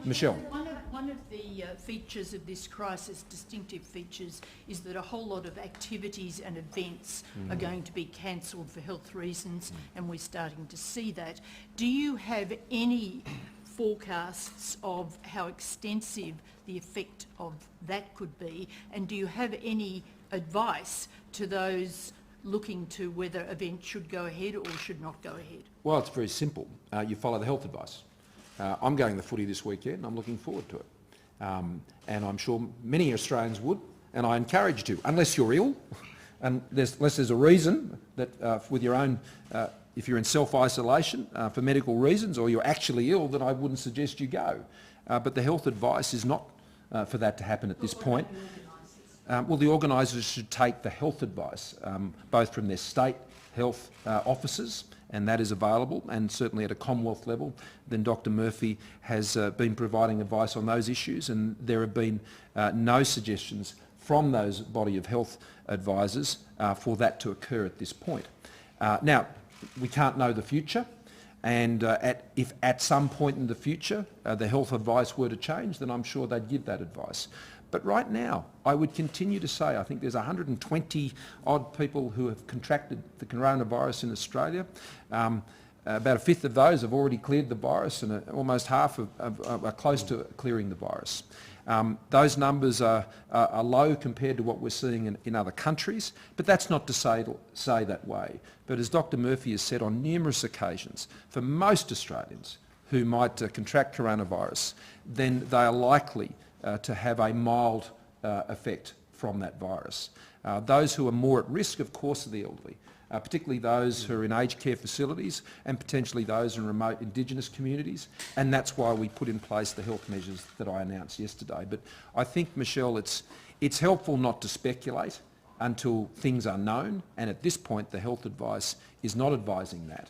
Michelle. One of the features of this crisis, distinctive features, is that a whole lot of activities and events are going to be cancelled for health reasons, and we're starting to see that. Do you have any forecasts of how extensive the effect of that could be, and do you have any advice to those looking to whether events should go ahead or should not go ahead? Well, it's very simple. You follow the health advice. I'm going to the footy this weekend. I'm looking forward to it. And I'm sure many Australians would, and I encourage you to, unless you're ill, and unless there's a reason that with your own, if you're in self-isolation for medical reasons or you're actually ill, then I wouldn't suggest you go. But the health advice is not for that to happen at this point. Well, the organisers should take the health advice, both from their state health officers, and that is available, and certainly at a Commonwealth level. Then Dr Murphy has been providing advice on those issues, and there have been no suggestions from those body of health advisors for that to occur at this point. Now, we can't know the future, and if at some point in the future the health advice were to change, then I'm sure they'd give that advice. But right now, I would continue to say I think there's 120 odd people who have contracted the coronavirus in Australia. About a fifth of those have already cleared the virus, and almost half are close to clearing the virus. Those numbers are low compared to what we're seeing in other countries, but that's not to say that way. But as Dr Murphy has said on numerous occasions, for most Australians who might contract coronavirus, then they are likely to have a mild effect from that virus. Those who are more at risk, of course, are the elderly, particularly those who are in aged care facilities and potentially those in remote Indigenous communities, and that's why we put in place the health measures that I announced yesterday. But I think, Michelle, it's helpful not to speculate until things are known, and at this point the health advice is not advising that.